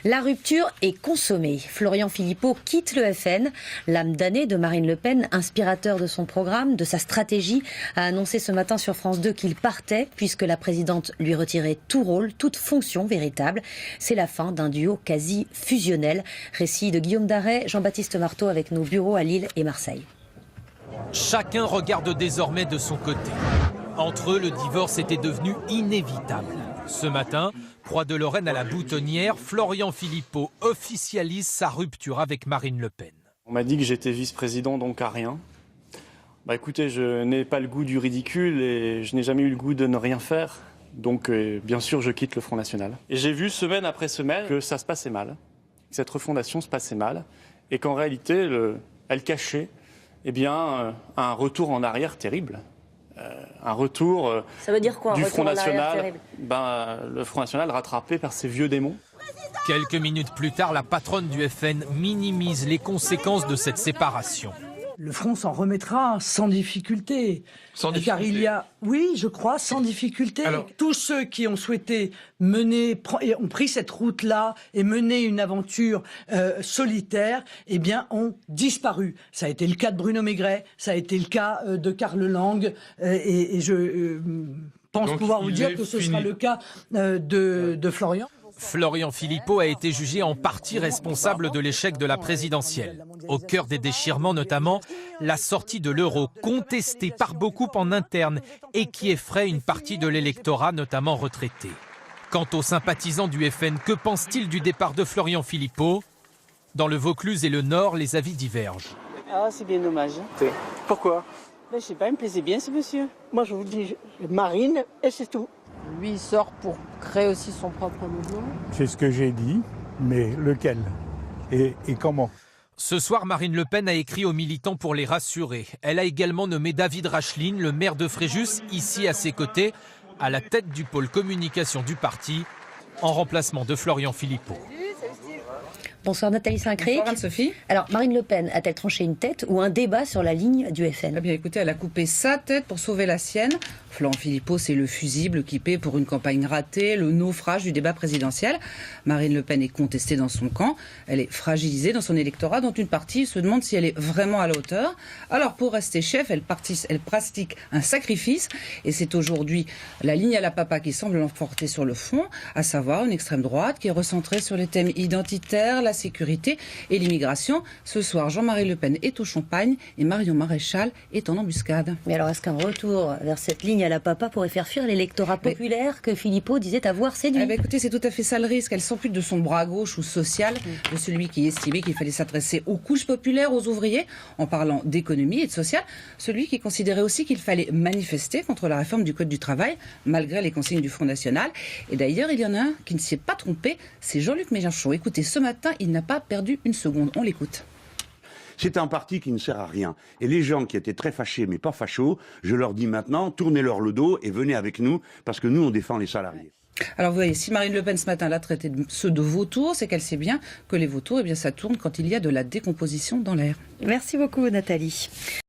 La rupture est consommée. Florian Philippot quitte le FN. L'âme damnée de Marine Le Pen, inspirateur de son programme, de sa stratégie, a annoncé ce matin sur France 2 qu'il partait puisque la présidente lui retirait tout rôle, toute fonction véritable. C'est la fin d'un duo quasi fusionnel. Récit de Guillaume Darey, Jean-Baptiste Marteau avec nos bureaux à Lille et Marseille. Chacun regarde désormais de son côté. Entre eux, le divorce était devenu inévitable. Ce matin, proie de Lorraine à la boutonnière, Florian Philippot officialise sa rupture avec Marine Le Pen. On m'a dit que j'étais vice-président, donc à rien. Écoutez, je n'ai pas le goût du ridicule et je n'ai jamais eu le goût de ne rien faire. Donc, bien sûr, je quitte le Front National. Et j'ai vu semaine après semaine que ça se passait mal, que cette refondation se passait mal, et qu'en réalité, elle cachait un retour en arrière terrible. Un retour Ça veut dire quoi, du Front National, terrible. le Front National rattrapé par ses vieux démons. Quelques minutes plus tard, la patronne du FN minimise les conséquences de cette séparation. Le Front s'en remettra sans difficulté. Car il y a, oui, je crois, sans difficulté. Alors, tous ceux qui ont souhaité ont pris cette route-là et mené une aventure solitaire, ont disparu. Ça a été le cas de Bruno Maigret, ça a été le cas de Karl Lang, et je pense pouvoir vous dire que ce sera le cas de Florian. Florian Philippot a été jugé en partie responsable de l'échec de la présidentielle. Au cœur des déchirements notamment, la sortie de l'euro, contestée par beaucoup en interne et qui effraie une partie de l'électorat, notamment retraité. Quant aux sympathisants du FN, que pensent-ils du départ de Florian Philippot? Dans le Vaucluse et le Nord, les avis divergent. Ah, c'est bien dommage. Pourquoi? Je sais pas, il me plaisait bien ce monsieur. Moi, je vous dis Marine et c'est tout. Lui, il sort pour créer aussi son propre mouvement. C'est ce que j'ai dit, mais lequel et comment? Ce soir, Marine Le Pen a écrit aux militants pour les rassurer. Elle a également nommé David Racheline, le maire de Fréjus, ici à ses côtés, à la tête du pôle communication du parti, en remplacement de Florian Philippot. Bonsoir Nathalie Saint-Cric. Bonsoir Anne-Sophie. Alors Marine Le Pen a-t-elle tranché une tête ou un débat sur la ligne du FN? Eh bien écoutez, elle a coupé sa tête pour sauver la sienne. Florian Philippot, c'est le fusible qui paie pour une campagne ratée, le naufrage du débat présidentiel. Marine Le Pen est contestée dans son camp. Elle est fragilisée dans son électorat, dont une partie se demande si elle est vraiment à la hauteur. Alors pour rester chef, elle pratique un sacrifice. Et c'est aujourd'hui la ligne à la papa qui semble l'emporter sur le fond, à savoir une extrême droite qui est recentrée sur les thèmes identitaires, la sécurité et l'immigration. Ce soir, Jean-Marie Le Pen est au champagne et Marion Maréchal est en embuscade. Mais alors, est-ce qu'un retour vers cette ligne à la papa pourrait faire fuir l'électorat populaire que Philippot disait avoir séduit? Écoutez, c'est tout à fait ça le risque. Elle sent plus de son bras gauche ou social, de celui qui estimait qu'il fallait s'adresser aux couches populaires, aux ouvriers, en parlant d'économie et de social. Celui qui considérait aussi qu'il fallait manifester contre la réforme du Code du travail, malgré les consignes du Front National. Et d'ailleurs, il y en a un qui ne s'est pas trompé, c'est Jean-Luc Mélenchon. Écoutez, ce matin, il n'a pas perdu une seconde. On l'écoute. C'est un parti qui ne sert à rien. Et les gens qui étaient très fâchés, mais pas fachos, je leur dis maintenant, tournez-leur le dos et venez avec nous, parce que nous, on défend les salariés. Alors vous voyez, si Marine Le Pen ce matin l'a traité de ceux de vautours, c'est qu'elle sait bien que les vautours, ça tourne quand il y a de la décomposition dans l'air. Merci beaucoup Nathalie.